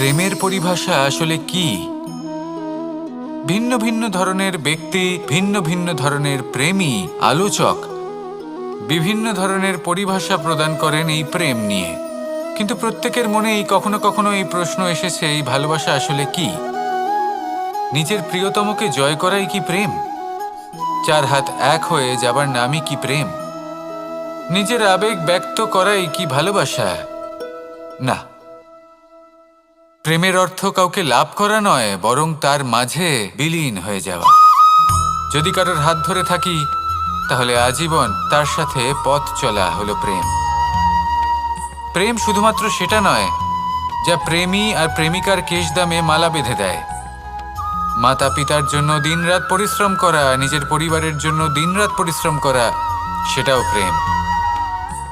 প্রেমের পরিভাষা আসলে কি? ভিন্ন ভিন্ন ধরনের ব্যক্তি, ভিন্ন ভিন্ন ধরনের প্রেমী, আলোচক বিভিন্ন ধরনের পরিভাষা প্রদান করেন এই প্রেম নিয়ে। কিন্তু প্রত্যেকের মনেই কখনো কখনো এই প্রশ্ন এসেছে, এই ভালোবাসা আসলে কি? নিজের প্রিয়তমকে জয় করাই কি প্রেম? চার হাত এক হয়ে যাবার নামই কি প্রেম? নিজের আবেগ ব্যক্ত করাই কি ভালোবাসা? না, প্রেমের অর্থ কাউকে লাভ করা নয়, বরং তার মাঝে বিলীন হয়ে যাওয়া। যদি কারোর হাত ধরে থাকি তাহলে আজীবন তার সাথে পথ চলা হলো প্রেম। প্রেম শুধুমাত্র সেটা নয় যা প্রেমী আর প্রেমিকার কেশদামে মালা বেঁধে দেয়। মাতা পিতার জন্য দিনরাত পরিশ্রম করা, নিজের পরিবারের জন্য দিনরাত পরিশ্রম করা, সেটাও প্রেম।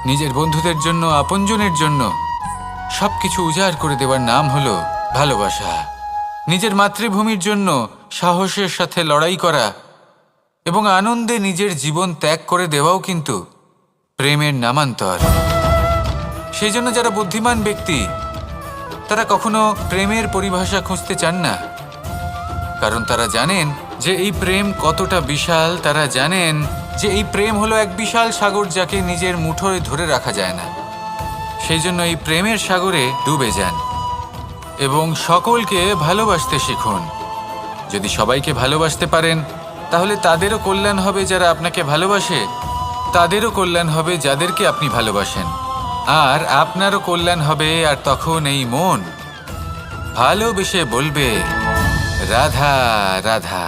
নিজের বন্ধুদের জন্য, আপনজনের জন্য সবকিছু উজাড় করে দেওয়ার নাম হলো ভালোবাসা। নিজের মাতৃভূমির জন্য সাহসের সাথে লড়াই করা এবং আনন্দে নিজের জীবন ত্যাগ করে দেওয়াও কিন্তু প্রেমের নামান্তর। সেই জন্য যারা বুদ্ধিমান ব্যক্তি তারা কখনো প্রেমের পরিভাষা খুঁজতে চান না, কারণ তারা জানেন যে এই প্রেম কতটা বিশাল। তারা জানেন যে এই প্রেম হলো এক বিশাল সাগর যাকে নিজের মুঠোয় ধরে রাখা যায় না। সেই জন্য এই প্রেমের সাগরে ডুবে যান এবং সকলকে ভালোবাসতে শিখুন। যদি সবাইকে ভালোবাসতে পারেন তাহলে তাদেরও কল্যাণ হবে যারা আপনাকে ভালোবাসে, তাদেরও কল্যাণ হবে যাদেরকে আপনি ভালোবাসেন, আর আপনারও কল্যাণ হবে। আর তখন এই মন ভালোবেসে বলবে, রাধা রাধা।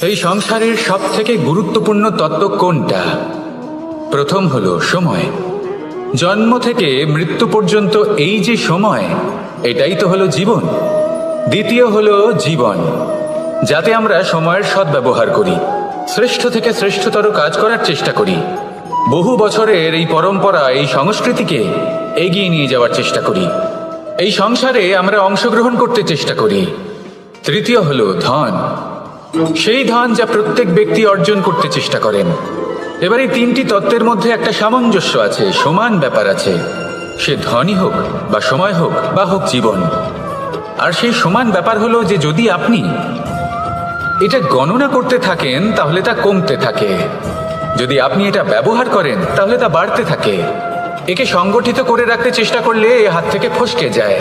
এই সংসারের সব থেকে গুরুত্বপূর্ণ তত্ত্ব কোনটা? প্রথম হলো সময়। জন্ম থেকে মৃত্যু পর্যন্ত এই যে সময়, এটাই তো হলো জীবন। দ্বিতীয় হলো জীবন, যাতে আমরা সময়ের সদ্ব্যবহার করি, শ্রেষ্ঠ থেকে শ্রেষ্ঠতর কাজ করার চেষ্টা করি, বহু বছরের এই পরম্পরা, এই সংস্কৃতিকে এগিয়ে নিয়ে যাওয়ার চেষ্টা করি, এই সংসারে আমরা অংশগ্রহণ করতে চেষ্টা করি। তৃতীয় হলো ধন, সেই ধন যা প্রত্যেক ব্যক্তি অর্জন করতে চেষ্টা করেন। এবার এই তিনটি তত্ত্বের মধ্যে একটা সামঞ্জস্য আছে, সমান ব্যাপার আছে। সে ধনই হোক বা সময় হোক বা হোক জীবন। আর সেই সমান ব্যাপার হলো যে যদি আপনি এটা গণনা করতে থাকেন তাহলে তা কমতে থাকে, যদি আপনি এটা ব্যবহার করেন তাহলে তা বাড়তে থাকে। একে সংগঠিত করে রাখতে চেষ্টা করলে এ হাত থেকে ফসকে যায়,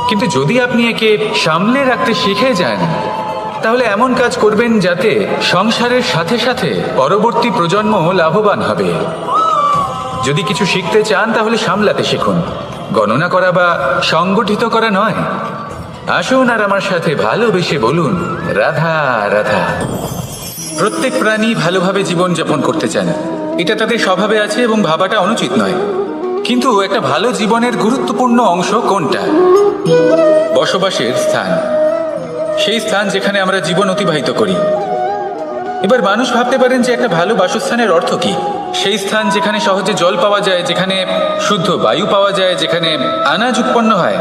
কিন্তু যদি আপনি একে সামলে রাখতে শিখে যান তাহলে এমন কাজ করবেন যাতে সংসারের সাথে সাথে পরবর্তী প্রজন্ম লাভবান হবে। যদি কিছু শিখতে চান তাহলে সামলাতে শিখুন, গণনা করা বা সংগঠিত করা নয়। আসুন আর আমার সাথে ভালোবেসে বলুন, রাধা রাধা। প্রত্যেক প্রাণী ভালোভাবে জীবন যাপন করতে চান, এটা তাদের স্বভাবে আছে এবং ভাবাটা অনুচিত নয়। কিন্তু একটা ভালো জীবনের গুরুত্বপূর্ণ অংশ কোনটা? বসবাসের স্থান, সেই স্থান যেখানে আমরা জীবন অতিবাহিত করি। এবার মানুষ ভাবতে পারেন যে একটা ভালো বাসস্থানের অর্থ কি? সেই স্থান যেখানে সহজে জল পাওয়া যায়, যেখানে শুদ্ধ বায়ু পাওয়া যায়, যেখানে আনাজ উৎপন্ন হয়।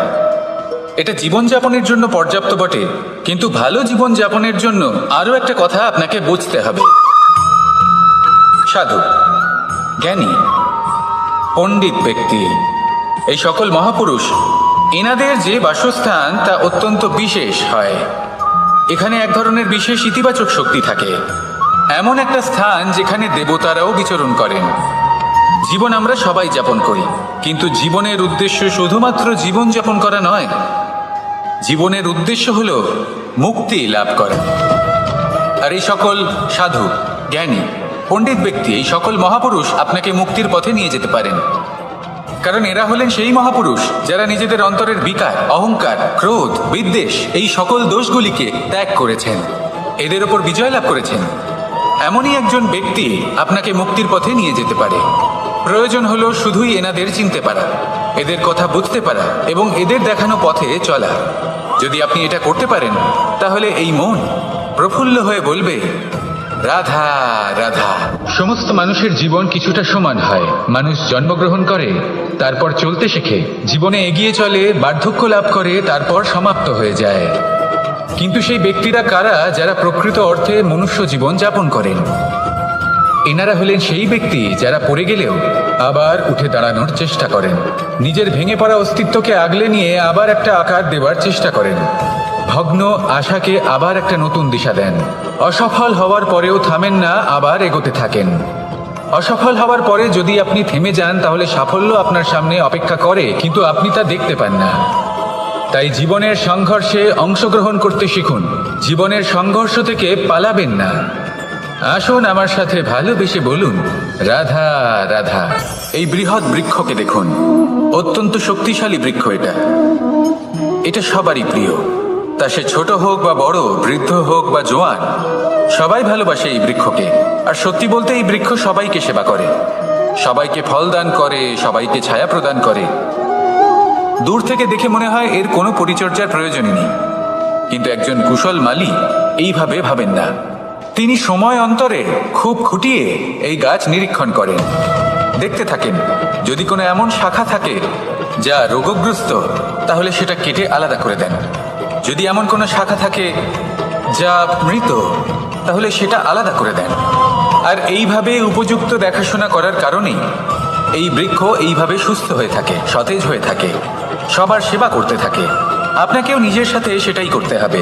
এটা জীবনযাপনের জন্য পর্যাপ্ত বটে, কিন্তু ভালো জীবনযাপনের জন্য আরও একটা কথা আপনাকে বুঝতে হবে। সাধু, জ্ঞানী, পণ্ডিত ব্যক্তি, এই সকল মহাপুরুষ, এনাদের যে বাসস্থান তা অত্যন্ত বিশেষ হয়। এখানে এক ধরনের বিশেষ ইতিবাচক শক্তি থাকে, এমন একটা স্থান যেখানে দেবতারাও বিচরণ করেন। জীবন আমরা সবাই যাপন করি, কিন্তু জীবনের উদ্দেশ্য শুধুমাত্র জীবন যাপন করা নয়। জীবনের উদ্দেশ্য হল মুক্তি লাভ করা। আর এই সকল সাধু, জ্ঞানী, পণ্ডিত ব্যক্তি, এই সকল মহাপুরুষ আপনাকে মুক্তির পথে নিয়ে যেতে পারেন, কারণ এরা হলেন সেই মহাপুরুষ যারা নিজেদের অন্তরের বিকার, অহংকার, ক্রোধ, বিদ্বেষ, এই সকল দোষগুলিকে ত্যাগ করেছেন, এদের ওপর বিজয় লাভ করেছেন। এমনই একজন ব্যক্তি আপনাকে মুক্তির পথে নিয়ে যেতে পারে। প্রয়োজন হলো শুধুই এনাদের চিনতে পারা, এদের কথা বুঝতে পারা এবং এদের দেখানো পথে চলা। যদি আপনি এটা করতে পারেন তাহলে এই মন প্রফুল্ল হয়ে বলবে, রাধা রাধা। সমস্ত মানুষের জীবন কিছুটা সমান হয়। মানুষ জন্মগ্রহণ করে, তারপর চলতে শেখে, জীবনে এগিয়ে চলে, বার্ধক্য লাভ করে, তারপর সমাপ্ত হয়ে যায়। কিন্তু সেই ব্যক্তিরা কারা যারা প্রকৃত অর্থে মনুষ্য জীবন যাপন করেন? এনারা হলেন সেই ব্যক্তি যারা পড়ে গেলেও আবার উঠে দাঁড়ানোর চেষ্টা করেন, নিজের ভেঙে পড়া অস্তিত্বকে আগলে নিয়ে আবার একটা আকার দেওয়ার চেষ্টা করেন, ভগ্ন আশাকে আবার একটা নতুন দিশা দেন। অসফল হওয়ার পরেও থামেন না, আবার এগোতে থাকেন। অসফল হওয়ার পরে যদি আপনি থেমে যান তাহলে সাফল্য আপনার সামনে অপেক্ষা করে, কিন্তু আপনি তা দেখতে পান না। তাই জীবনের সংঘর্ষে অংশগ্রহণ করতে শিখুন, জীবনের সংঘর্ষ থেকে পালাবেন না। আসুন আমার সাথে ভালোবেসে বলুন, রাধা রাধা। এই বৃহৎ বৃক্ষকে দেখুন, অত্যন্ত শক্তিশালী বৃক্ষ। এটা সবারই প্রিয়, তা সে ছোট হোক বা বড়, বৃদ্ধ হোক বা জোয়ান, সবাই ভালোবাসে এই বৃক্ষকে। আর সত্যি বলতে এই বৃক্ষ সবাইকে সেবা করে, সবাইকে ফল দান করে, সবাইকে ছায়া প্রদান করে। দূর থেকে দেখে মনে হয় এর কোনো পরিচর্যার প্রয়োজনই নেই, কিন্তু একজন কুশল মালী এইভাবে ভাবেন না। তিনি সময় অন্তরে খুব খুঁটিয়ে এই গাছ নিরীক্ষণ করেন, দেখতে থাকেন। যদি কোনো এমন শাখা থাকে যা রোগগ্রস্ত, তাহলে সেটা কেটে আলাদা করে দেন। যদি এমন কোনো শাখা থাকে যা মৃত, তাহলে সেটা আলাদা করে দেন। আর এইভাবে উপযুক্ত দেখাশোনা করার কারণেই এই বৃক্ষ এইভাবে সুস্থ হয়ে থাকে, সতেজ হয়ে থাকে, সবার সেবা করতে থাকে। আপনাকেও নিজের সাথে সেটাই করতে হবে।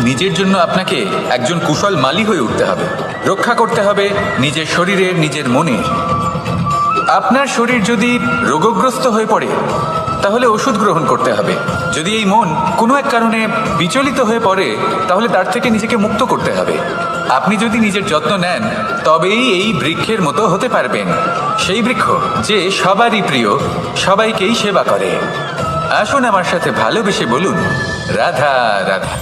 নিজের জন্য আপনাকে একজন কুশল মালী হয়ে উঠতে হবে, রক্ষা করতে হবে নিজের শরীরের, নিজের মনের। আপনার শরীর যদি রোগগ্রস্ত হয়ে পড়ে, তাহলে ওষুধ গ্রহণ করতে হবে। যদি এই মন কোনো এক কারণে বিচলিত হয়ে পড়ে, তাহলে তার থেকে নিজেকে মুক্ত করতে হবে। আপনি যদি নিজের যত্ন নেন, তবেই এই বৃক্ষের মতো হতে পারবেন, সেই বৃক্ষ যে সবারই প্রিয়, সবাইকেই সেবা করে। আসুন আমার সাথে ভালোবেসে বলুন, রাধা রাধা।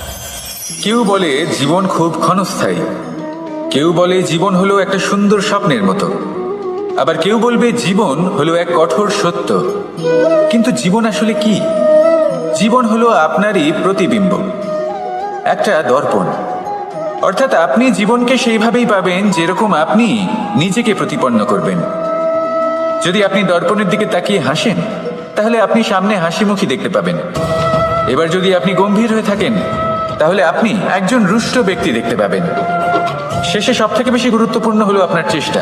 কেউ বলে জীবন খুব ক্ষণস্থায়ী, কেউ বলে জীবন হলো একটা সুন্দর স্বপ্নের মতো, আবার কেউ বলবে জীবন হলো এক কঠোর সত্য। কিন্তু জীবন আসলে কি? জীবন হলো আপনারই প্রতিবিম্ব, একটা দর্পণ। অর্থাৎ আপনি জীবনকে সেইভাবেই পাবেন যেরকম আপনি নিজেকে প্রতিপন্ন করবেন। যদি আপনি দর্পণের দিকে তাকিয়ে হাসেন, তাহলে আপনি সামনে হাসিমুখী দেখতে পাবেন। এবার যদি আপনি গম্ভীর হয়ে থাকেন, তাহলে আপনি একজন রুষ্ট ব্যক্তি দেখতে পাবেন। শেষে সবথেকে বেশি গুরুত্বপূর্ণ হলো আপনার চেষ্টা।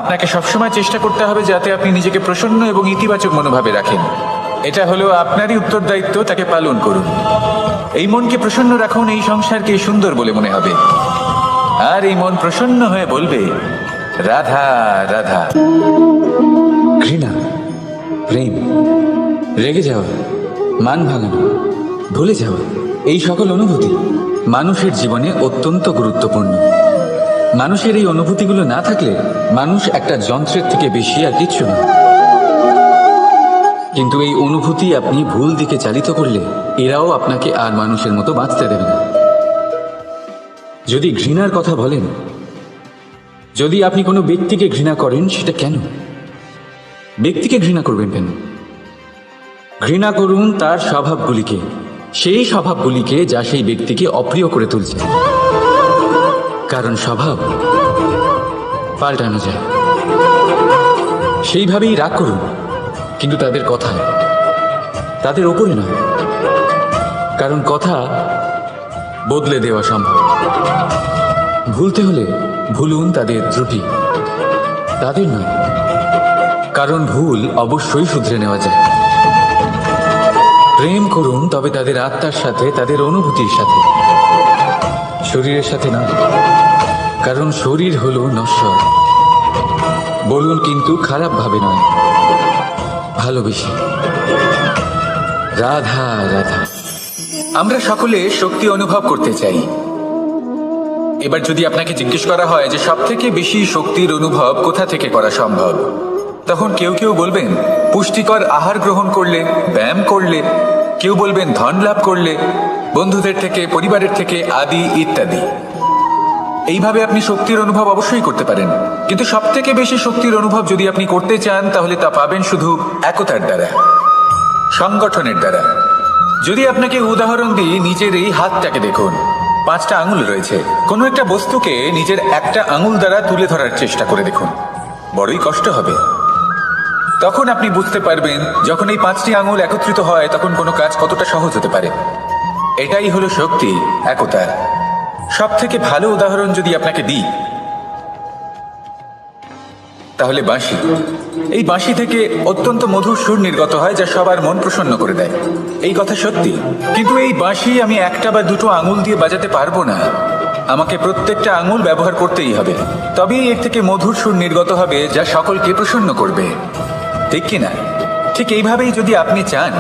আপনাকে সবসময় চেষ্টা করতে হবে যাতে আপনি নিজেকে প্রসন্ন এবং ইতিবাচক মনোভাবে রাখেন। এটা হলো আপনারই উত্তরদায়িত্ব, তাকে পালন করুন। এই মনকে প্রসন্ন রাখুন, এই সংসারকে সুন্দর বলে মনে হবে। আর এই মন প্রসন্ন হয়ে বলবে, রাধা রাধা। ঘৃণা, প্রেম, রেগে যাওয়া, মান ভাঙানো, ভুলে যাওয়া, এই সকল অনুভূতি মানুষের জীবনে অত্যন্ত গুরুত্বপূর্ণ। মানুষের এই অনুভূতিগুলো না থাকলে মানুষ একটা যন্ত্রের থেকে বেশি আর কিচ্ছু না। কিন্তু এই অনুভূতি আপনি ভুল দিকে চালিত করলে এরাও আপনাকে আর মানুষের মতো বাঁচতে দেবে না। যদি ঘৃণার কথা বলেন, যদি আপনি কোনো ব্যক্তিকে ঘৃণা করেন, সেটা কেন? ব্যক্তিকে ঘৃণা করবেন কেন? ঘৃণা করুন তার স্বভাবগুলিকে, সেই স্বভাবগুলিকে যা সেই ব্যক্তিকে অপ্রিয় করে তুলছে। কারণ স্বভাব পাল্টানো যায়। সেইভাবেই রাগ করুন, কিন্তু তাদের কথায়, তাদের ওপরে নয়। কারণ কথা বদলে দেওয়া সম্ভব। ভুলতে হলে ভুলুন তাদের ত্রুটি, তাদের নয়। কারণ ভুল অবশ্যই শুধরে নেওয়া যায়। প্রেম করুন, তবে তাদের আত্মার সাথে, তাদের অনুভূতির সাথে, শরীরের সাথে নয়। কারণ শরীর হলো নশ্বর। বলুন, কিন্তু খারাপ ভাবে নয়, ভালোবেসে। রাধা রাধা। আমরা সকলে শক্তি অনুভব করতে চাই। এবার যদি আপনাকে জিজ্ঞেস করা হয় যে সবথেকে বেশি শক্তির অনুভব কোথা থেকে করা সম্ভব, তখন কেউ কেউ বলবেন পুষ্টিকর আহার গ্রহণ করলে, ব্যায়াম করলে, কেউ বলবেন ধন লাভ করলে, বন্ধুদের থেকে, পরিবারের থেকে, আদি ইত্যাদি। এইভাবে আপনি শক্তির অনুভব অবশ্যই করতে পারেন, কিন্তু সবথেকে বেশি শক্তির অনুভব যদি আপনি করতে চান, তাহলে তা পাবেন শুধু একতার দ্বারা, সংগঠনের দ্বারা। যদি আপনাকে উদাহরণ দিই, নিজের এই হাতটাকে দেখুন, 5টা আঙুল রয়েছে। কোনো একটা বস্তুকে নিজের একটা আঙুল দ্বারা তুলে ধরার চেষ্টা করে দেখুন, বড়ই কষ্ট হবে। তখন আপনি বুঝতে পারবেন যখন এই 5টি আঙুল একত্রিত হয়, তখন কোনো কাজ কতটা সহজ হতে পারে। এটাই হলো শক্তি, একতার। সব থেকে ভালো উদাহরণ যদি আপনাকে দিই, তাহলে বাঁশি। এই বাঁশি থেকে অত্যন্ত মধুর সুর নির্গত হয় যা সবার মন প্রসন্ন করে দেয়। এই কথা সত্যি, কিন্তু এই বাঁশি আমি একটা বা দুটো আঙুল দিয়ে বাজাতে পারবো না। আমাকে প্রত্যেকটা আঙুল ব্যবহার করতেই হবে, তবেই এর থেকে মধুর সুর নির্গত হবে যা সকলকে প্রসন্ন করবে, ঠিক কিনা? ঠিক এইভাবেই যদি আপনি চান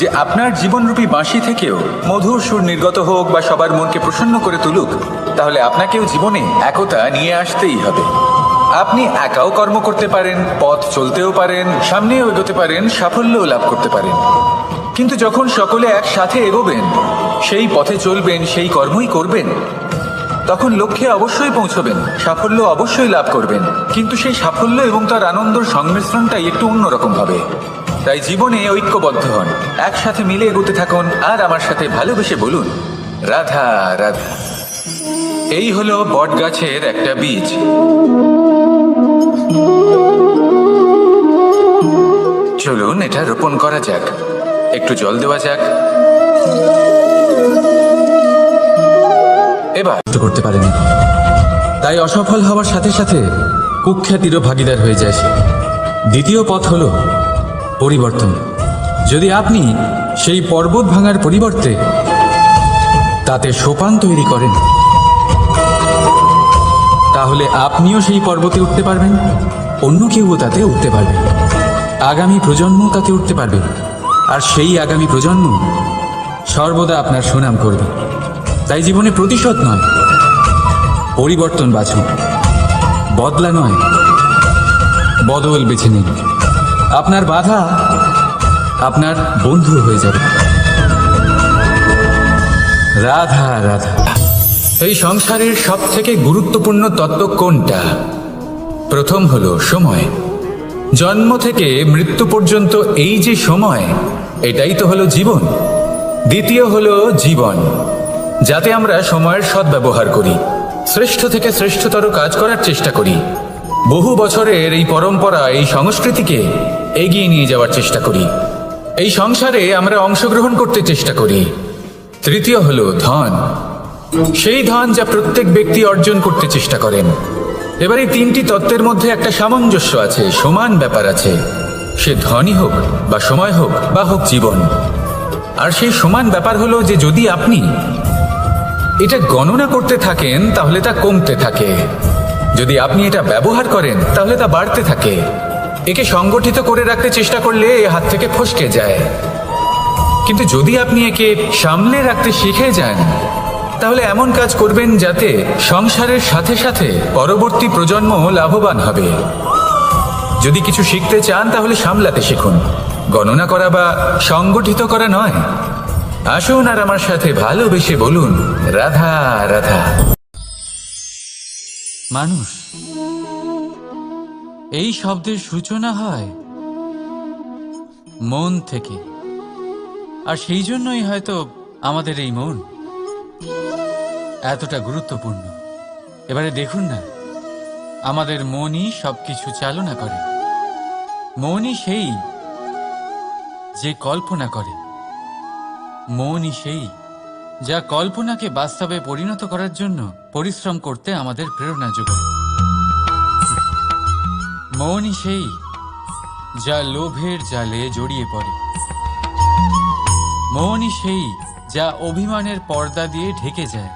যে আপনার জীবনরূপী বাঁশি থেকেও মধুর সুর নির্গত হোক বা সবার মনকে প্রসন্ন করে তুলুক, তাহলে আপনাকেও জীবনে একতা নিয়ে আসতেই হবে। আপনি একাও কর্ম করতে পারেন, পথ চলতেও পারেন, সামনেও এগোতে পারেন, সাফল্যও লাভ করতে পারেন। কিন্তু যখন সকলে একসাথে এগোবেন, সেই পথে চলবেন, সেই কর্মই করবেন, তখন লক্ষ্যে অবশ্যই পৌঁছবেন, সাফল্য অবশ্যই লাভ করবেন। কিন্তু সেই সাফল্য এবং তার আনন্দর সংমিশ্রণটাই একটু অন্যরকম হবে। তাই জীবনে ঐক্যবদ্ধ হন, একসাথে মিলে এগোতে থাকুন, আর আমার সাথে ভালোবেসে বলুন, রাধা রাধা। এই হলো বট গাছের একটা বীজ। চলুন এটা রোপণ করা যাক, একটু জল দেওয়া যাক। এবার করতে পারেনি, তাই অসফল হওয়ার সাথে সাথে কুখ্যাতিরও ভাগীদার হয়ে যায় সে। দ্বিতীয় পথ হলো পরিবর্তন। যদি আপনি সেই পর্বত ভাঙার পরিবর্তে তাতে সোপান তৈরি করেন, তাহলে আপনিও সেই পর্বতে উঠতে পারবেন, অন্য কেউও তাতে উঠতে পারবে, আগামী প্রজন্মও তাতে উঠতে পারবে, আর সেই আগামী প্রজন্ম সর্বদা আপনার সুনাম করবে। তাই জীবনে প্রতিশোধ নয়, পরিবর্তন বাছুন। বদলা নয়, বদল বেছে নিন। আপনার বাধা আপনার বন্ধু হয়ে যাবে। রাধা রাধা। এই সংসারের সব থেকে গুরুত্বপূর্ণ তত্ত্ব কোনটা? প্রথম হলো সময়। জন্ম থেকে মৃত্যু পর্যন্ত এই যে সময়, এটাই তো হলো জীবন। দ্বিতীয় হলো জীবন, যাতে আমরা সময়ের সদ্ব্যবহার করি, শ্রেষ্ঠ থেকে শ্রেষ্ঠতর কাজ করার চেষ্টা করি, বহু বছরের এই পরম্পরা, এই সংস্কৃতিকে এগিয়ে নিয়ে যাওয়ার চেষ্টা করি, এই সংসারে আমরা অংশগ্রহণ করতে চেষ্টা করি। তৃতীয় হলো ধন, সেই ধন যা প্রত্যেক ব্যক্তি অর্জন করতে চেষ্টা করেন। এবার এই তিনটি তত্ত্বের মধ্যে একটা সামঞ্জস্য আছে, সমান ব্যাপার আছে, সে ধনই হোক বা সময় হোক বা হোক জীবন। আর সেই সমান ব্যাপার হলো যে যদি আপনি এটা গণনা করতে থাকেন তাহলে তা কমতে থাকে, যদি আপনি এটা ব্যবহার করেন তাহলে তা বাড়তে থাকে। একে সংগঠিত করে রাখতে চেষ্টা করলে এ হাত থেকে ফসকে যায়, কিন্তু যদি আপনি একে সামলে রাখতে শিখে যান, তাহলে এমন কাজ করবেন যাতে সংসারের সাথে সাথে পরবর্তী প্রজন্ম লাভবান হবে। যদি কিছু শিখতে চান তাহলে সামলাতে শিখুন, গণনা করা বা সংগঠিত করা নয়। আসুন আর আমার সাথে ভালোবেসে বলুন, রাধা রাধা। মানুষ, এই শব্দের সূচনা হয় মন থেকে, আর সেই জন্যই হয়তো আমাদের এই মন এতটা গুরুত্বপূর্ণ। এবারে দেখুন না, আমাদের মনই সবকিছু চালনা করে। মনই সেই যে কল্পনা করে, মনই সেই যা কল্পনাকে বাস্তবে পরিণত করার জন্য পরিশ্রম করতে আমাদের প্রেরণা যোগায়। মনই সেই যা লোভের জালে জড়িয়ে পড়ে। মনই সেই যা অভিমানের পর্দা দিয়ে ঢেকে যায়।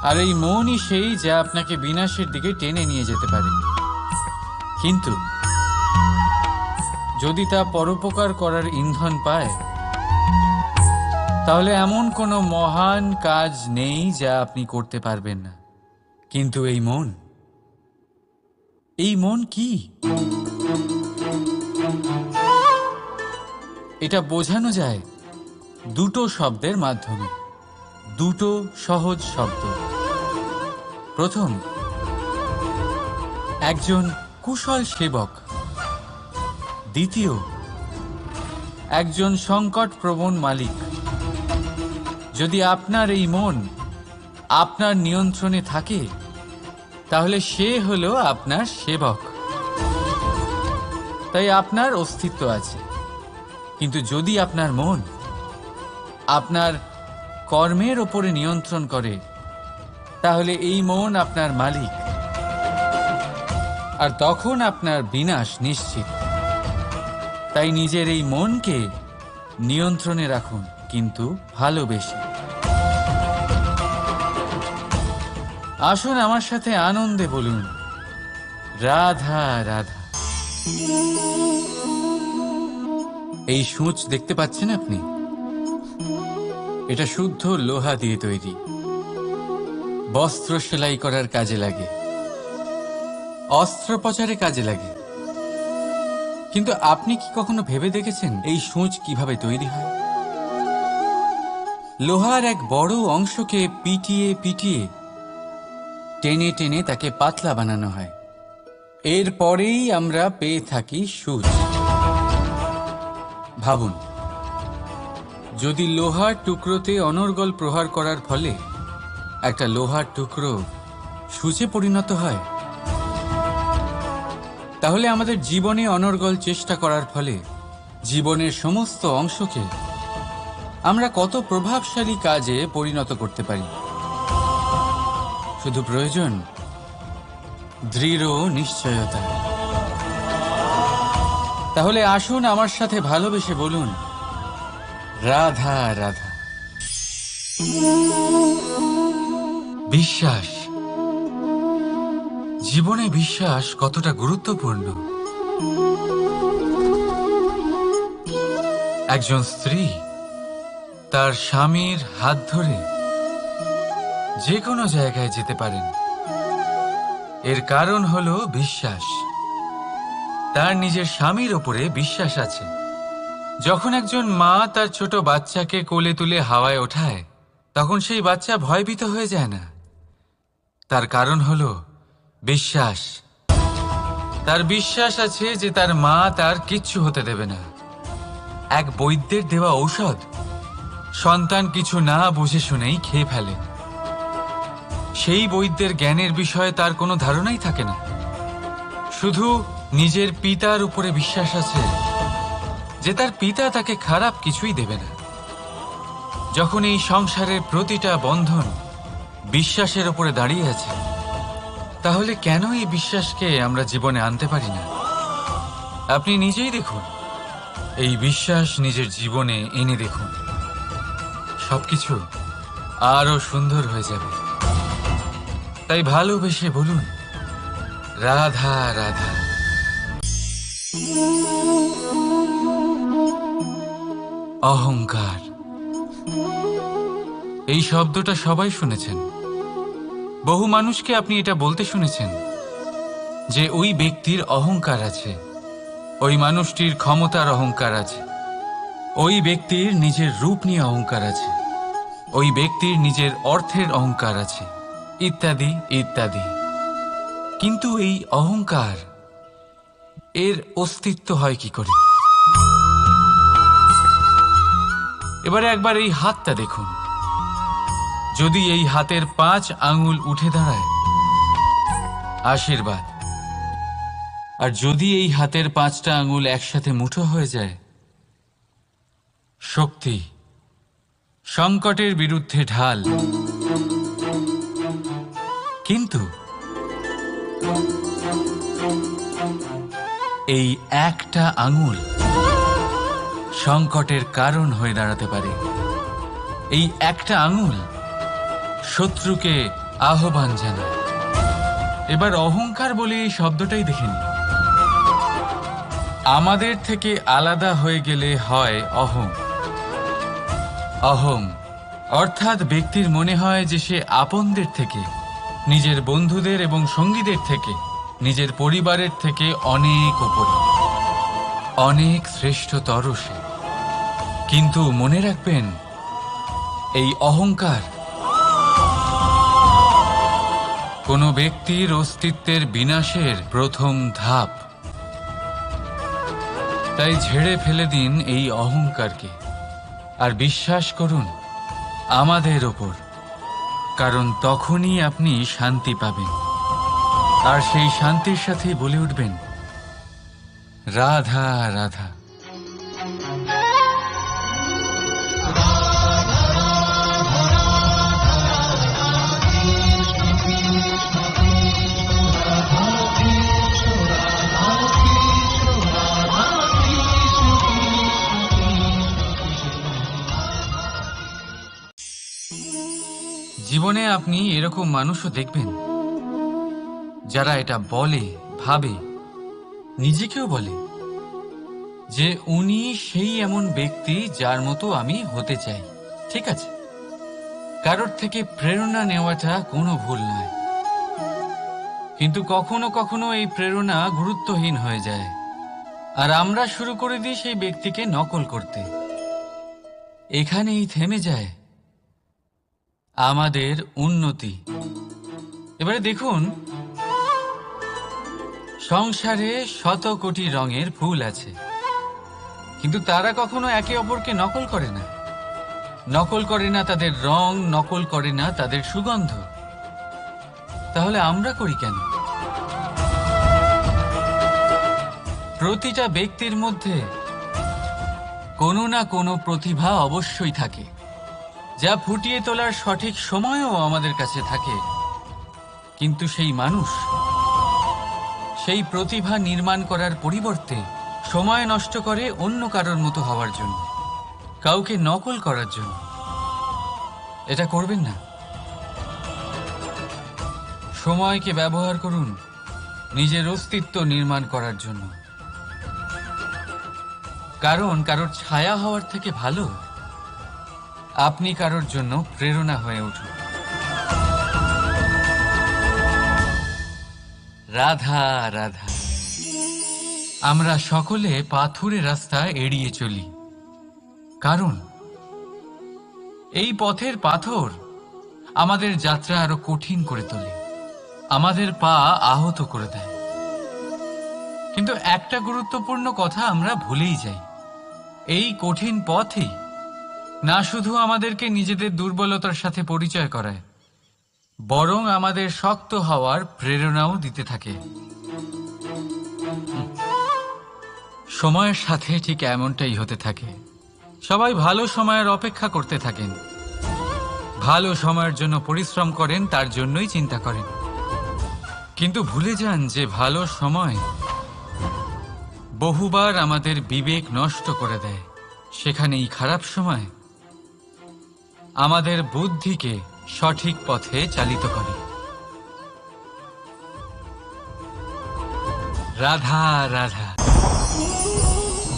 আর এই মনই সেই যা আপনাকে বিনাশের দিকে টেনে নিয়ে যেতে পারে। কিন্তু যদি তা পরোপকার করার ইন্ধন পায়, তাহলে এমন কোনো মহান কাজ নেই যা আপনি করতে পারবেন না। কিন্তু এই মন কি? এটা বোঝানো যায় দুটো শব্দের মাধ্যমে, দুটো সহজ শব্দ। প্রথম, একজন কুশল সেবক। দ্বিতীয়, একজন সংকটপ্রবণ মালিক। যদি আপনার এই মন আপনার নিয়ন্ত্রণে থাকে, তাহলে সে হলো আপনার সেবক। তাই আপনার অস্তিত্ব আছে। কিন্তু যদি আপনার মন আপনার কর্মের ওপরে নিয়ন্ত্রণ করে, তাহলে এই মন আপনার মালিক। আর তখন আপনার বিনাশ নিশ্চিত। তাই নিজের এই মনকে নিয়ন্ত্রণে রাখুন, কিন্তু ভালোবেসে। আসুন আমার সাথে আনন্দে বলুন, রাধা রাধা। এই সূঁচ দেখতে পাচ্ছেন আপনি? এটা শুদ্ধ লোহা দিয়ে তৈরি, বস্ত্র সেলাই করার কাজে লাগে, অস্ত্রোপচারে কাজে লাগে। কিন্তু আপনি কি কখনো ভেবে দেখেছেন এই সূঁচ কিভাবে তৈরি হয়? লোহার এক বড় অংশকে পিটিয়ে পিটিয়ে টেনে টেনে তাকে পাতলা বানানো হয়। এরপরেই আমরা পেয়ে থাকি সূঁচ। ভাবুন, যদি লোহার টুকরোতে অনর্গল প্রহার করার ফলে একটা লোহার টুকরো সূঁচে পরিণত হয়, তাহলে আমাদের জীবনে অনর্গল চেষ্টা করার ফলে জীবনের সমস্ত অংশকে আমরা কত প্রভাবশালী কাজে পরিণত করতে পারি। শুধু প্রয়োজন দৃঢ় নিশ্চয়তা। তাহলে আসুন আমার সাথে ভালোবেসে বলুন, রাধা রাধা। বিশ্বাস, জীবনে বিশ্বাস কতটা গুরুত্বপূর্ণ। একজন স্ত্রী তার স্বামীর হাত ধরে যে কোনো জায়গায় যেতে পারেন, এর কারণ হলো বিশ্বাস। তার নিজের স্বামীর ওপরে বিশ্বাস আছে। যখন একজন মা তার ছোট বাচ্চাকে কোলে তুলে হাওয়ায় ওঠায়, তখন সেই বাচ্চা ভয়ভীত হয়ে যায় না। তার কারণ হলো বিশ্বাস। তার বিশ্বাস আছে যে তার মা তার কিচ্ছু হতে দেবে না। এক বৈদ্যের দেওয়া ঔষধ সন্তান কিছু না বুঝে শুনেই খেয়ে ফেলে। সেই বৈদ্যের জ্ঞানের বিষয়ে তার কোনো ধারণাই থাকে না। শুধু নিজের পিতার উপরে বিশ্বাস আছে যে তার পিতা তাকে খারাপ কিছুই দেবে না। যখন এই সংসারের প্রতিটা বন্ধন বিশ্বাসের উপরে দাঁড়িয়ে আছে, তাহলে কেন এই বিশ্বাসকে আমরা জীবনে আনতে পারি না? আপনি নিজেই দেখুন, এই বিশ্বাস নিজের জীবনে এনে দেখুন, সবকিছু আরো সুন্দর হয়ে যাবে। তাই ভালোবেসে বলুন, রাধা রাধা। অহংকার, এই শব্দটা সবাই শুনেছেন। বহু মানুষকে আপনি এটা বলতে শুনেছেন যে ওই ব্যক্তির অহংকার আছে, ওই মানুষটির ক্ষমতার অহংকার আছে, ওই ব্যক্তির নিজের রূপ নিয়ে অহংকার আছে, ওই ব্যক্তির নিজের অর্থের অহংকার আছে, ইত্যাদি ইত্যাদি। কিন্তু এই অহংকার, এর অস্তিত্ব হয় কি করে? এবারে একবার এই হাতটা দেখুন। যদি এই হাতের 5 আঙুল উঠে দাঁড়ায়, আশীর্বাদ। আর যদি এই হাতের 5টা আঙুল একসাথে মুঠো হয়ে যায়, শক্তি, সংকটের বিরুদ্ধে ঢাল। কিন্তু এই একটা আঙুল সংকটের কারণ হয়ে দাঁড়াতে পারে। এই একটা আঙুল শত্রুকে আহ্বান জানায়। এবার অহংকার বলে এই শব্দটাই দেখে নিন। আমাদের থেকে আলাদা হয়ে গেলে হয় অহং। অহং অর্থাৎ ব্যক্তির মনে হয় যে সে আপনদের থেকে, নিজের বন্ধুদের এবং সঙ্গীদের থেকে, নিজের পরিবারের থেকে অনেক উপরে, অনেক শ্রেষ্ঠতর সে। কিন্তু মনে রাখবেন, এই অহংকার কোনো ব্যক্তির অস্তিত্বের বিনাশের প্রথম ধাপ। তাই ঝেড়ে ফেলে দিন এই অহংকারকে, আর বিশ্বাস করুন আমাদের ওপর, কারণ তখনই আপনি শান্তি পাবেন। আর সেই শান্তির সাথে বলে উঠবেন, রাধা রাধা। জীবনে আপনি এরকম মানুষও দেখবেন যারা এটা বলে, ভাবে, নিজেকেও বলে যে উনি সেই এমন ব্যক্তি যার মতো আমি হতে চাই। ঠিক আছে, কারোর থেকে প্রেরণা নেওয়াটা কোনো ভুল নয়, কিন্তু কখনো কখনো এই প্রেরণা গুরুত্বহীন হয়ে যায় আর আমরা শুরু করে দিই সেই ব্যক্তিকে নকল করতে। এখানেই থেমে যায় আমাদের উন্নতি। এবারে দেখুন, সংসারে শত কোটি রঙের ফুল আছে, কিন্তু তারা কখনো একে অপরকে নকল করে না। নকল করে না তাদের রং, নকল করে না তাদের সুগন্ধ। তাহলে আমরা করি কেন? প্রতিটা ব্যক্তির মধ্যে কোনো না কোনো প্রতিভা অবশ্যই থাকে, যা ফুটিয়ে তোলার সঠিক সময়ও আমাদের কাছে থাকে। কিন্তু সেই মানুষ সেই প্রতিভা নির্মাণ করার পরিবর্তে সময় নষ্ট করে অন্য কারোর মতো হওয়ার জন্য, কাউকে নকল করার জন্য। এটা করবেন না। সময়কে ব্যবহার করুন নিজের অস্তিত্ব নির্মাণ করার জন্য, কারণ কারোর ছায়া হওয়ার থেকে ভালো আপনি কারোর জন্য প্রেরণা হয়ে উঠুন। রাধা রাধা। আমরা সকলে পাথুরে রাস্তা এড়িয়ে চলি, কারণ এই পথের পাথর আমাদের যাত্রা আরো কঠিন করে তোলে, আমাদের পা আহত করে দেয়। কিন্তু একটা গুরুত্বপূর্ণ কথা আমরা ভুলেই যাই, এই কঠিন পথই না শুধু আমাদেরকে নিজেদের দুর্বলতার সাথে পরিচয় করায়, বরং আমাদের শক্ত হওয়ার প্রেরণাও দিতে থাকে। সময়ের সাথে ঠিক এমনটাই হতে থাকে। সবাই ভালো সময়ের অপেক্ষা করতে থাকেন, ভালো সময়ের জন্য পরিশ্রম করেন, তার জন্যই চিন্তা করেন, কিন্তু ভুলে যান যে ভালো সময় বহুবার আমাদের বিবেক নষ্ট করে দেয়। সেখানেই খারাপ সময় আমাদের বুদ্ধিকে সঠিক পথে চালিত করে। রাধা রাধা।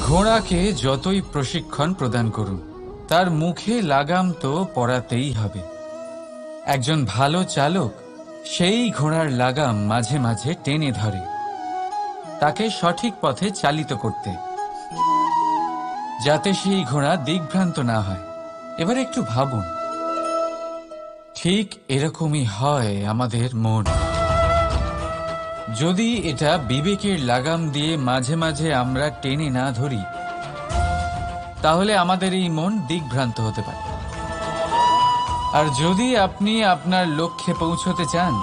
ঘোড়াকে যতই প্রশিক্ষণ প্রদান করুন, তার মুখে লাগাম তো পরাতেই হবে। একজন ভালো চালক সেই ঘোড়ার লাগাম মাঝে মাঝে টেনে ধরে, তাকে সঠিক পথে চালিত করতে, যাতে সেই ঘোড়া দিগ্ভ্রান্ত না হয়। এবার একটু ভাবুন, ঠিক এরকমই হয় আমাদের মন। যদি এটা বিবেকের লাগাম দিয়ে মাঝে মাঝে আমরা টেনে না ধরি, তাহলে আমাদের এই মন দিগ্ভ্রান্ত হতে পারে। আর যদি আপনি আপনার লক্ষ্যে পৌঁছতে চান,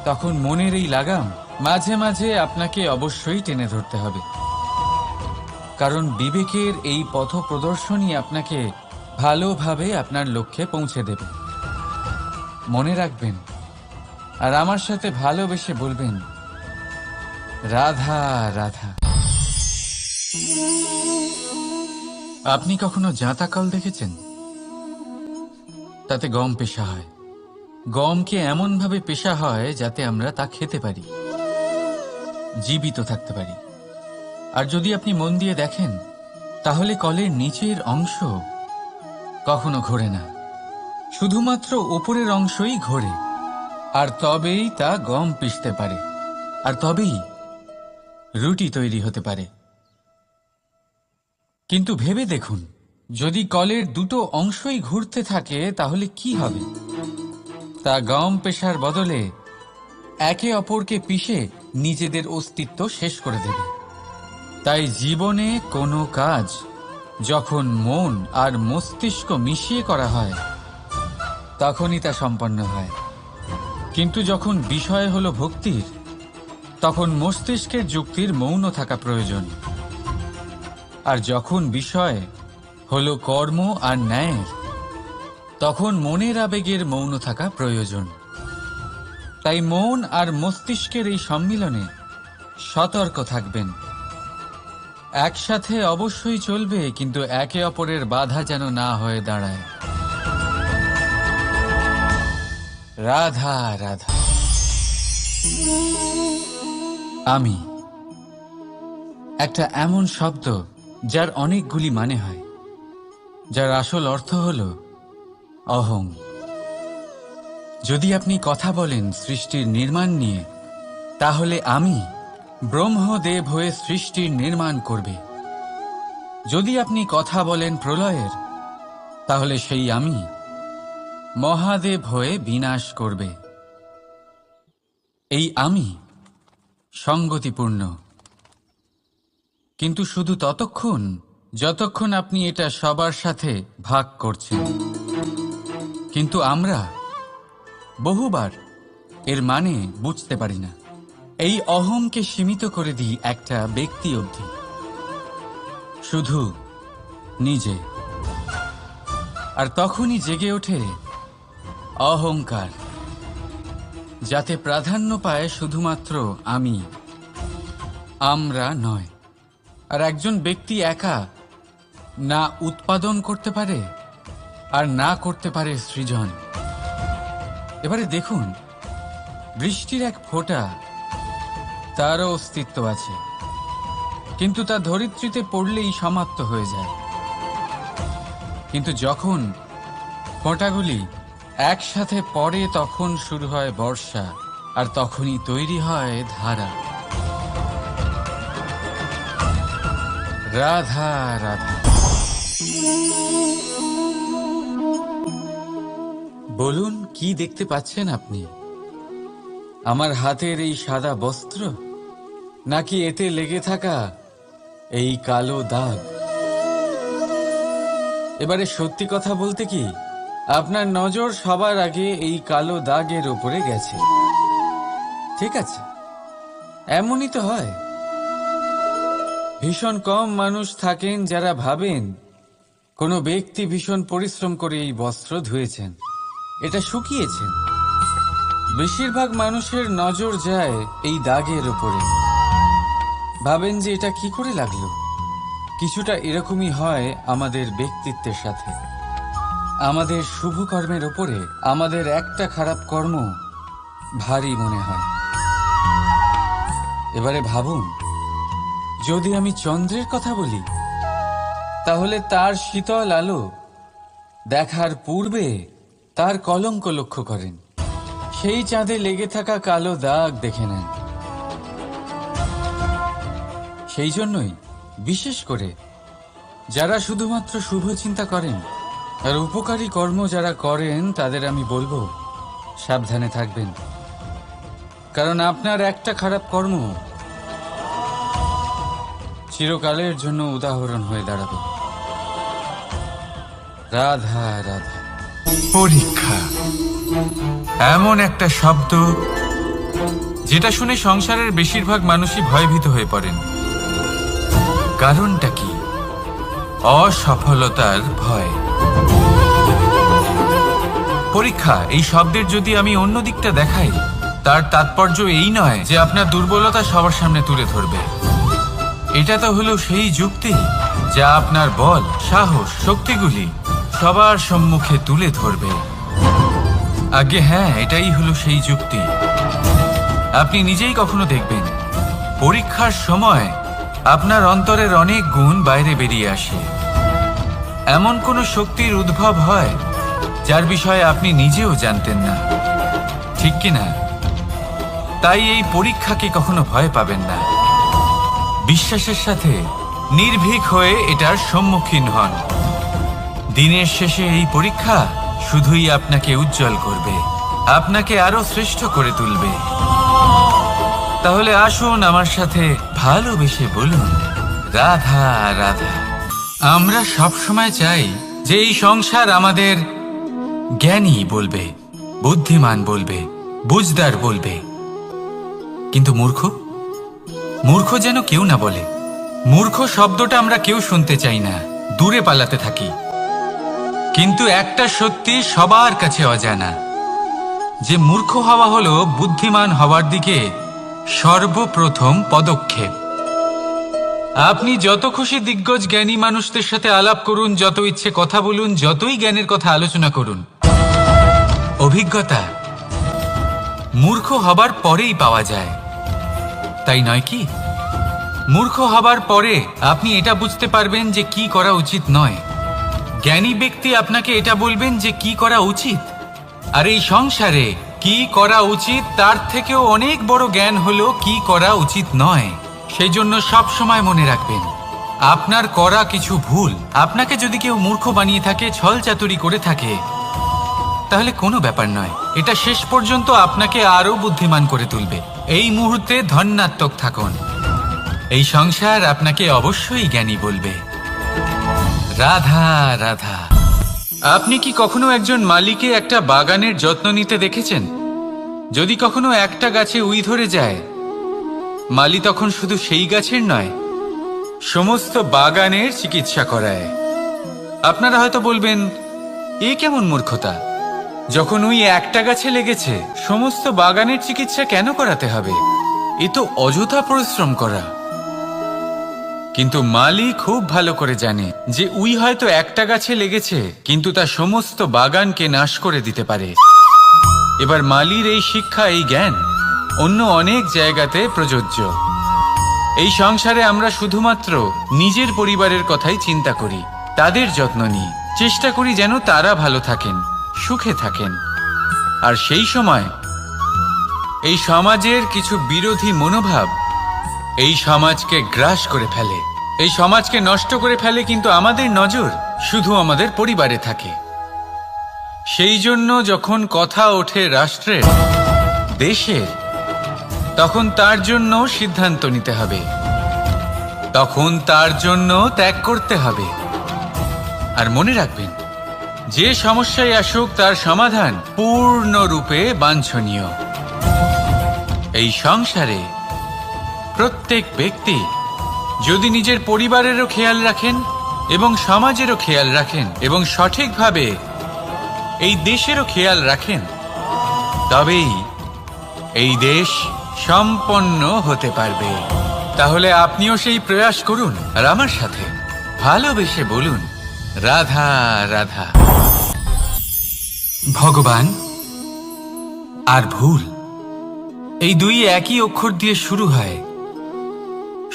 তখন মনের এই লাগাম মাঝে মাঝে আপনাকে অবশ্যই টেনে ধরতে হবে, কারণ বিবেকের এই পথ প্রদর্শনই আপনাকে ভালোভাবে আপনার লক্ষ্যে পৌঁছে দেবে। মনে রাখবেন আর আমার সাথে ভালোবেসে বলবেন, রাধা রাধা। আপনি কখনো জাঁতাকল দেখেছেন? তাতে গম পেশা হয়। গমকে এমনভাবে পেশা হয় যাতে আমরা তা খেতে পারি, জীবিত থাকতে পারি। আর যদি আপনি মন দিয়ে দেখেন, তাহলে কলের নিচের অংশ কখনো ঘোরে না, শুধুমাত্র উপরের অংশই ঘোরে। আর তবেই তা গম পিষতে পারে, আর তবেই রুটি তৈরি হতে পারে। কিন্তু ভেবে দেখুন, যদি কলের দুটো অংশই ঘুরতে থাকে তাহলে কি হবে? তা গম পেশার বদলে একে অপরকে পিষে নিজেদের অস্তিত্ব শেষ করে দেবে। তাই জীবনে কোনো কাজ যখন মন আর মস্তিষ্ক মিশিয়ে করা হয়, তখনই তা সম্পন্ন হয়। কিন্তু যখন বিষয় হলো ভক্তির, তখন মস্তিষ্কের যুক্তির মৌন থাকা প্রয়োজন। আর যখন বিষয় হলো কর্ম আর ন্যায়ের, তখন মনের আবেগের মৌন থাকা প্রয়োজন। তাই মন আর মস্তিষ্কের এই সম্মিলনে সতর্ক থাকবেন। একসাথে অবশ্যই চলবে, কিন্তু একে অপরের বাধা যেন না হয়ে দাঁড়ায়। রাধা রাধা। আমি একটা এমন শব্দ যার অনেকগুলি মানে হয়, যার আসল অর্থ হল অহং। যদি আপনি কথা বলেন সৃষ্টির নির্মাণ নিয়ে, তাহলে আমি ব্রহ্মদেব হয়ে সৃষ্টির নির্মাণ করবে। যদি আপনি কথা বলেন প্রলয়ের, তাহলে সেই আমি মহাদেব হয়ে বিনাশ করবে। এই আমি সঙ্গতিপূর্ণ, কিন্তু শুধু ততক্ষণ যতক্ষণ আপনি এটা সবার সাথে ভাগ করছেন। কিন্তু আমরা বহুবার এর মানে বুঝতে পারি না। এই অহংকে সীমিত করে দিই একটা ব্যক্তি অবধি, শুধু নিজে। আর তখনই জেগে ওঠে অহংকার, যাতে প্রাধান্য পায় শুধুমাত্র আমি, আমরা নয়। আর একজন ব্যক্তি একা না উৎপাদন করতে পারে আর না করতে পারে সৃজন। এবারে দেখুন, বৃষ্টির এক ফোঁটা, তারও অস্তিত্ব আছে, কিন্তু তা ধরিত্রীতে পড়লেই সমাপ্ত হয়ে যায়। কিন্তু যখন ফোঁটাগুলি একসাথে পড়ে, তখন শুরু হয় বর্ষা, আর তখনই তৈরি হয় ধারা। রাধা রাধা। বলুন, কি দেখতে পাচ্ছেন আপনি? আমার হাতের এই সাদা বস্ত্র, নাকি এতে লেগে থাকা এই কালো দাগ? এবারে সত্যি কথা বলতে কি, আপনার নজর সবার আগে এই কালো দাগের ওপরে গেছে। ঠিক আছে, এমনই তো হয়। ভীষণ কম মানুষ থাকেন যারা ভাবেন কোনো ব্যক্তি ভীষণ পরিশ্রম করে এই বস্ত্র ধুয়েছেন, এটা শুকিয়েছেন। বেশিরভাগ মানুষের নজর যায় এই দাগের ওপরে, ভাবেন যে এটা কি করে লাগলো। কিছুটা এরকমই হয় আমাদের ব্যক্তিত্বের সাথে। আমাদের শুভ কর্মের ওপরে আমাদের একটা খারাপ কর্ম ভারী মনে হয়। এবারে ভাবুন, যদি আমি চন্দ্রের কথা বলি, তাহলে তার শীতল আলো দেখার পূর্বে তার কলঙ্ক লক্ষ্য করেন, সেই চাঁদে লেগে থাকা কালো দাগ দেখে নেন। সেই জন্যই বিশেষ করে যারা শুধুমাত্র শুভ চিন্তা করেন আর উপকারী কর্ম যারা করেন, তাদের আমি বলবো সাবধানে থাকবেন। কারণ আপনার একটা খারাপ কর্ম চিরকালের জন্য উদাহরণ হয়ে দাঁড়াবে। রাধা রাধা। পরীক্ষা এমন একটা শব্দ যেটা শুনে সংসারের বেশিরভাগ মানুষই ভয়ভীত হয়ে পড়েন। কারণটা কি? অসফলতার ভয়। পরীক্ষা এই শব্দের যদি আমি অন্য দিকটা দেখাই, তার তাৎপর্য এই নয় যে আপনার দুর্বলতা সবার সামনে তুলে ধরবে। এটা তো হলো সেই যুক্তি যা আপনার বল, সাহস, শক্তিগুলি সবার সম্মুখে তুলে ধরবে। আগে হ্যাঁ, এটাই হলো সেই যুক্তি। আপনি নিজেই কখনো দেখবেন পরীক্ষার সময় আপনার অন্তরের অনেক গুণ বাইরে বেরিয়ে আসে। এমন কোনো শক্তির উদ্ভব হয় যার বিষয়ে আপনি নিজেও জানতেন না, ঠিক কিনা? তাই এই পরীক্ষাকে কখনো ভয় পাবেন না। বিশ্বাসের সাথে নির্ভীক হয়ে এটার সম্মুখীন হন। দিনের শেষে এই পরীক্ষা শুধুই আপনাকে উজ্জ্বল করবে, আপনাকে আরো শ্রেষ্ঠ করে তুলবে। তাহলে আসুন আমার সাথে ভালোবেসে বলুন, রাধা রাধা। আমরা সব সময় চাই যে এই সংসার আমাদের জ্ঞানী বলবে, বুদ্ধিমান বলবে, বুঝদার বলবে, কিন্তু মূর্খ মূর্খ যেন কেউ না বলে। মূর্খ শব্দটা আমরা কেউ শুনতে চাই না, দূরে পালাতে থাকি। কিন্তু একটা সত্যি সবার কাছে অজানা, যে মূর্খ হওয়া হলো বুদ্ধিমান হওয়ার দিকে সর্বপ্রথম পদক্ষেপ। আপনি যত খুশি দিগ্গজ জ্ঞানী মানুষদের সাথে আলাপ করুন, যত ইচ্ছে কথা বলুন, যতই জ্ঞানের কথা আলোচনা করুন, অভিজ্ঞতা মূর্খ হবার পরেই পাওয়া যায়, তাই নয় কি? মূর্খ হবার পরে আপনি এটা বুঝতে পারবেন যে কি করা উচিত নয়। জ্ঞানী ব্যক্তি আপনাকে এটা বলবেন যে কি করা উচিত। আর এই সংসারে কি করা উচিত তার থেকেও অনেক বড় জ্ঞান হলো কি করা উচিত নয়। সেই জন্য সব সময় মনে রাখবেন, আপনার করা কিছু ভুল আপনাকে যদি কেউ মূর্খ বানিয়ে থাকে, ছল চাতুরি করে থাকে, তাহলে কোনো ব্যাপার নয়। এটা শেষ পর্যন্ত আপনাকে আরো বুদ্ধিমান করে তুলবে। এই মুহূর্তে ধন্যাত্মক থাকুন। এই সংসার আপনাকে অবশ্যই জ্ঞানী বলবে। রাধা রাধা। আপনি কি কখনো একজন মালিকে একটা বাগানের যত্ন নিতে দেখেছেন? যদি কখনো একটা গাছে উই ধরে যায়, মালি তখন শুধু সেই গাছের নয়, সমস্ত বাগানের চিকিৎসা করায়। আপনারা হয়তো বলবেন, এ কেমন মূর্খতা? যখন উই একটা গাছে লেগেছে, সমস্ত বাগানের চিকিৎসা কেন করাতে হবে? এ তো অযথা পরিশ্রম করা। কিন্তু মালি খুব ভালো করে জানে যে উই হয়তো একটা গাছে লেগেছে, কিন্তু তা সমস্ত বাগানকে নাশ করে দিতে পারে। এবার মালির এই শিক্ষা, এই জ্ঞান অন্য অনেক জায়গাতে প্রযোজ্য। এই সংসারে আমরা শুধুমাত্র নিজের পরিবারের কথাই চিন্তা করি, তাদের যত্ন নিই, চেষ্টা করি যেন তারা ভালো থাকেন, সুখে থাকেন। আর সেই সময় এই সমাজের কিছু বিরোধী মনোভাব এই সমাজকে গ্রাস করে ফেলে, এই সমাজকে নষ্ট করে ফেলে। কিন্তু আমাদের নজর শুধু আমাদের পরিবারে থাকে। সেই জন্য যখন কথা ওঠে রাষ্ট্রের, দেশের, তখন তার জন্য সিদ্ধান্ত নিতে হবে, তখন তার জন্য ত্যাগ করতে হবে। আর মনে রাখবেন, যে সমস্যায় আসুক তার সমাধান পূর্ণরূপে বাঞ্ছনীয়। এই সংসারে প্রত্যেক ব্যক্তি যদি নিজের পরিবারেরও খেয়াল রাখেন এবং সমাজেরও খেয়াল রাখেন এবং সঠিকভাবে এই দেশেরও খেয়াল রাখেন, তবেই এই দেশ সম্পন্ন হতে পারবে। তাহলে আপনিও সেই প্রয়াস করুন আর আমার সাথে ভালোবেসে বলুন, রাধা রাধা। ভগবান আর ভুল, এই দুই একই অক্ষর দিয়ে শুরু হয়।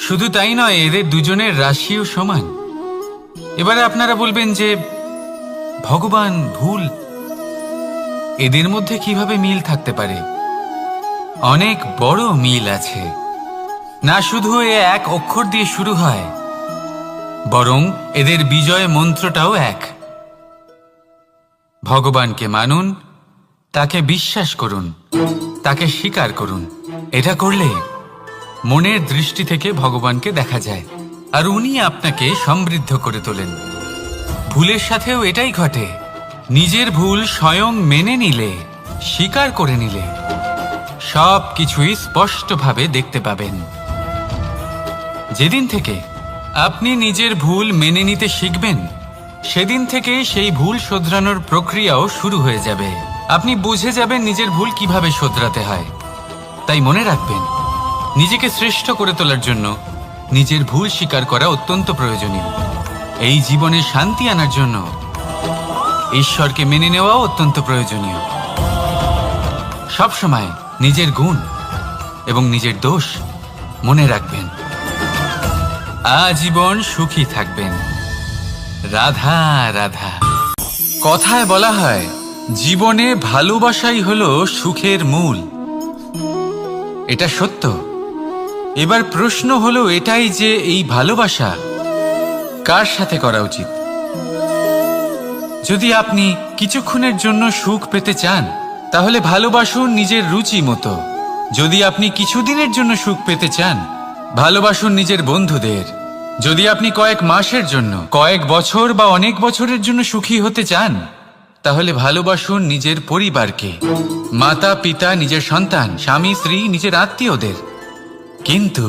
শুধু তাই নয়, এদের দুজনের রাশিও সমান। এবারে আপনারা বলবেন যে ভগবান, ভুল, এদের মধ্যে কিভাবে মিল থাকতে পারে? অনেক বড় মিল আছে। না শুধু এ এক অক্ষর দিয়ে শুরু হয়, বরং এদের বিজয় মন্ত্রটাও এক। ভগবানকে মানুন, তাকে বিশ্বাস করুন, তাকে স্বীকার করুন। এটা করলে মনের দৃষ্টি থেকে ভগবানকে দেখা যায় আর উনি আপনাকে সমৃদ্ধ করে তোলেন। ভুলের সাথেও এটাই ঘটে। নিজের ভুল স্বয়ং মেনে নিলে, স্বীকার করে নিলে সব কিছুই স্পষ্টভাবে দেখতে পাবেন। যেদিন থেকে আপনি নিজের ভুল মেনে নিতে শিখবেন, সেদিন থেকে সেই ভুল শোধরানোর প্রক্রিয়াও শুরু হয়ে যাবে। আপনি বুঝে যাবেন নিজের ভুল কিভাবে শোধরাতে হয়। তাই মনে রাখবেন, নিজেকে শ্রেষ্ঠ করে তোলার জন্য নিজের ভুল স্বীকার করা অত্যন্ত প্রয়োজনীয়। এই জীবনে শান্তি আনার জন্য ঈশ্বরকে মেনে নেওয়াও অত্যন্ত প্রয়োজনীয়। সবসময় নিজের গুণ এবং নিজের দোষ মনে রাখবেন। আজীবন সুখী থাকবেন। রাধা রাধা। কথায় বলা হয়, জীবনে ভালোবাসাই হলো সুখের মূল। এটা সত্য। এবার প্রশ্ন হলো এটাই যে এই ভালোবাসা কার সাথে করা উচিত? যদি আপনি কিছুক্ষণের জন্য সুখ পেতে চান, তাহলে ভালোবাসুন নিজের রুচি মতো। যদি আপনি কিছুদিনের জন্য সুখ পেতে চান, ভালোবাসুন নিজের বন্ধুদের। যদি আপনি কয়েক মাসের জন্য, কয়েক বছর বা অনেক বছরের জন্য সুখী হতে চান, তাহলে ভালোবাসুন নিজের পরিবারকে, মাতা পিতা, নিজের সন্তান, স্বামী স্ত্রী, নিজের আত্মীয়দের। কিন্তু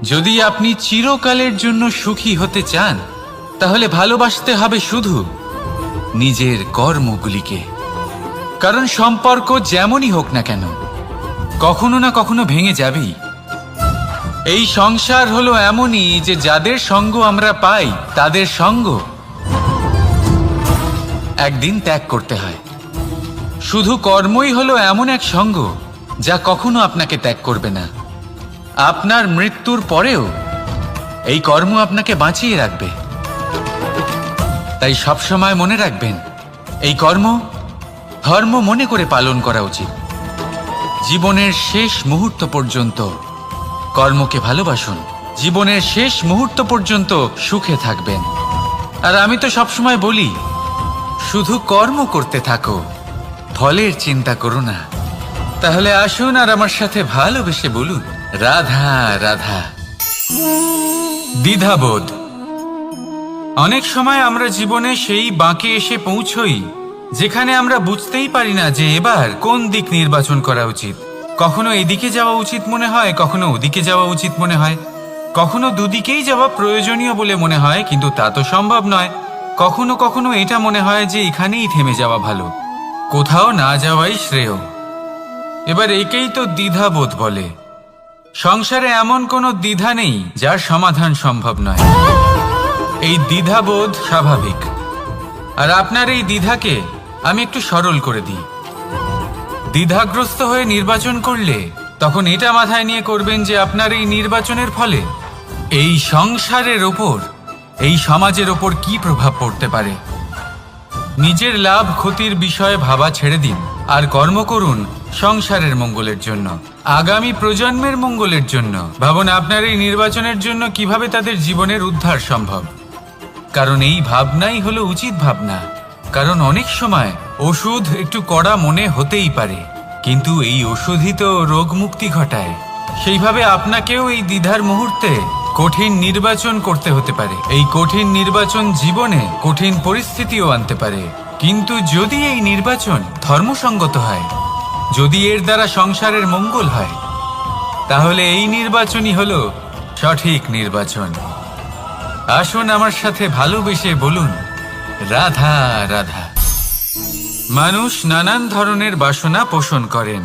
যদি আপনি চিরকালের জন্য সুখী হতে চান, তাহলে ভালোবাসতে হবে শুধু নিজের কর্মগুলিকে। কারণ সম্পর্ক যেমনই হোক না কেন, কখনো না কখনো ভেঙে যাবেই। এই সংসার হলো এমনই যে যাদের সঙ্গ আমরা পাই, তাদের সঙ্গ একদিন ত্যাগ করতে হয়। শুধু কর্মই হলো এমন এক সঙ্গ যা কখনো আপনাকে ত্যাগ করবে না। আপনার মৃত্যুর পরেও এই কর্ম আপনাকে বাঁচিয়ে রাখবে। তাই সবসময় মনে রাখবেন, এই কর্ম ধর্ম মনে করে পালন করা উচিত। জীবনের শেষ মুহূর্ত পর্যন্ত কর্মকে ভালোবাসুন, জীবনের শেষ মুহূর্ত পর্যন্ত সুখে থাকবেন। আর আমি তো সবসময় বলি, শুধু কর্ম করতে থাকো, ফলের চিন্তা করো না। তাহলে আসুন আর আমার সাথে ভালোবেসে বলুন, রাধা রাধা। দ্বিধাবোধ। অনেক সময় আমরা জীবনে সেই বাঁকে এসে পৌঁছই যেখানে আমরা বুঝতেই পারি না যে এবার কোন দিক নির্বাচন করা উচিত। কখনো এদিকে যাওয়া উচিত মনে হয়, কখনো ওদিকে যাওয়া উচিত মনে হয়, কখনো দুদিকেই যাওয়া প্রয়োজনীয় বলে মনে হয়, কিন্তু তা তো সম্ভব নয়। কখনো কখনো এটা মনে হয় যে এখানেই থেমে যাওয়া ভালো, কোথাও না যাওয়াই শ্রেয়। এবার একেই তো দ্বিধাবোধ বলে। সংসারে এমন কোনো দ্বিধা নেই যার সমাধান সম্ভব নয়। এই দ্বিধাবোধ স্বাভাবিক। আর আপনার এই দ্বিধাকে আমি একটু সরল করে দিই। দ্বিধাগ্রস্ত হয়ে নির্বাচন করলে তখন এটা মাথায় নিয়ে করবেন যে আপনার এই নির্বাচনের ফলে এই সংসারের ওপর, এই সমাজের ওপর কি প্রভাব পড়তে পারে। নিজের লাভ ক্ষতির বিষয়ে ভাবা ছেড়ে দিন আর কর্ম করুন সংসারের মঙ্গলের জন্য, আগামী প্রজন্মের মঙ্গলের জন্য। ভাবুন আপনার এই নির্বাচনের জন্য কিভাবে তাদের জীবনের উদ্ধার সম্ভব। কারণ এই ভাবনাই হলো উচিত ভাবনা। কারণ অনেক সময় ওষুধ একটু কড়া মনে হতেই পারে, কিন্তু এই ওষুধই তো রোগ মুক্তি ঘটায়। সেইভাবে আপনাকেও এই দ্বিধার মুহূর্তে কঠিন নির্বাচন করতে হতে পারে। এই কঠিন নির্বাচন জীবনে কঠিন পরিস্থিতিও আনতে পারে, কিন্তু যদি এই নির্বাচন ধর্মসঙ্গত হয়, যদি এর দ্বারা সংসারের মঙ্গল হয়, তাহলে এই নির্বাচনই হলো সঠিক নির্বাচন। আসুন আমার সাথে ভালোবেসে বলুন, রাধা রাধা। মানুষ নানান ধরনের বাসনা পোষণ করেন।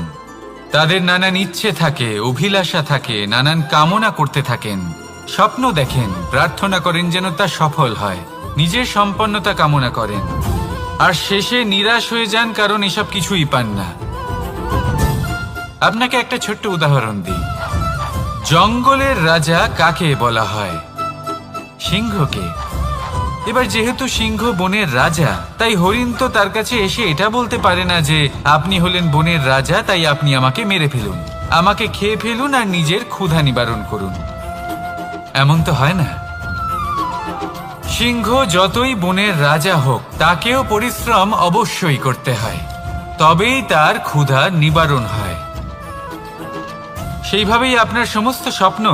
তাদের নানান ইচ্ছে থাকে, অভিলাষা থাকে, নানান কামনা করতে থাকেন, স্বপ্ন দেখেন, প্রার্থনা করেন যেন তা সফল হয়, নিজের সম্পন্নতা কামনা করেন, আর শেষে নিরাশ হয়ে যান কারণ এসব কিছুই পান না। আপনাকে একটা ছোট্ট উদাহরণ দিই। জঙ্গলের রাজা কাকে বলা হয়? সিংহকে। এবার যেহেতু সিংহ বনের রাজা, তাই হরিণ তো তার কাছে এসে এটা বলতে পারে না যে আপনি হলেন বনের রাজা, তাই আপনি আমাকে মেরে ফেলুন, আমাকে খেয়ে ফেলুন আর নিজের ক্ষুধা নিবারণ করুন। এমন তো হয় না। সিংহ যতই বনের রাজা হোক, তাকেও পরিশ্রম অবশ্যই করতে হয়, তবেই তার ক্ষুধা নিবারণ হয়। সেইভাবেই আপনার সমস্ত স্বপ্ন,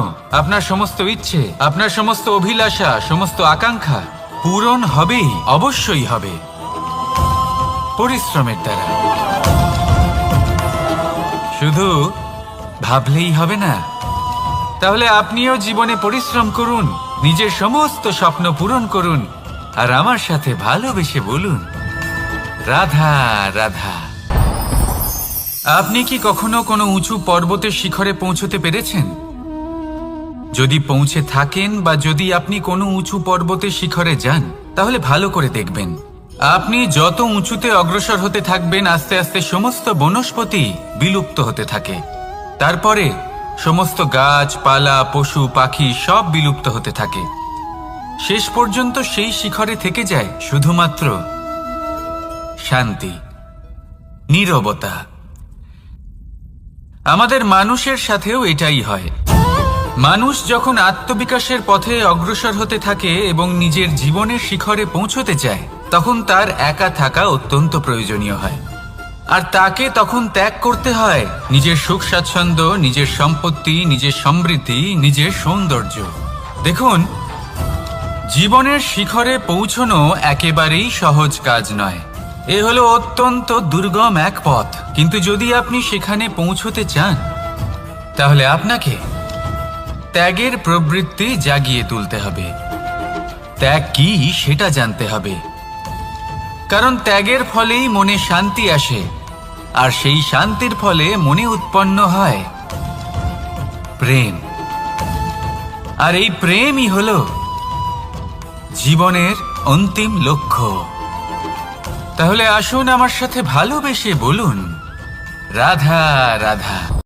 আপনার সমস্ত ইচ্ছে, আপনার সমস্ত অভিলাষা, সমস্ত আকাঙ্ক্ষা পূরণ হবেই, অবশ্যই হবে, পরিশ্রমের দ্বারা। শুধু ভাবলেই হবে না। তাহলে আপনিও জীবনে পরিশ্রম করুন, নিজের সমস্ত স্বপ্ন পূরণ করুন, আর আমার সাথে ভালোবেসে বলুন, রাধা রাধা। আপনি কি কখনো কোনো উঁচু পর্বতের শিখরে পৌঁছতে পেরেছেন? যদি পৌঁছে থাকেন বা যদি আপনি কোনো উঁচু পর্বতের শিখরে যান, তাহলে ভালো করে দেখবেন, আপনি যত উঁচুতে অগ্রসর হতে থাকবেন, আস্তে আস্তে সমস্ত বনস্পতি বিলুপ্ত হতে থাকে। তারপরে সমস্ত গাছপালা, পশু পাখি সব বিলুপ্ত হতে থাকে। শেষ পর্যন্ত সেই শিখরে থেকে যায় শুধুমাত্র শান্তি, নীরবতা। আমাদের মানুষের সাথেও এটাই হয়। মানুষ যখন আত্মবিকাশের পথে অগ্রসর হতে থাকে এবং নিজের জীবনের শিখরে পৌঁছতে চায়, তখন তার একা থাকা অত্যন্ত প্রয়োজনীয় হয়। আর তাকে তখন ত্যাগ করতে হয় নিজের সুখ স্বাচ্ছন্দ্য, নিজের সম্পত্তি, নিজের সমৃদ্ধি, নিজের সৌন্দর্য। দেখুন, জীবনের শিখরে পৌঁছনো একেবারেই সহজ কাজ নয়। এ হলো অত্যন্ত দুর্গম এক পথ। কিন্তু যদি আপনি সেখানে পৌঁছতে চান, তাহলে আপনাকে ত্যাগের প্রবৃত্তি জাগিয়ে তুলতে হবে। ত্যাগ কি সেটা জানতে হবে, কারণ ত্যাগের ফলেই মনে শান্তি আসে, আর সেই শান্তির ফলে মনে উৎপন্ন হয় প্রেম। আর এই প্রেমই হলো জীবনের অন্তিম লক্ষ্য। তাহলে আসুন আমার সাথে ভালোবেসে বলুন, রাধা রাধা।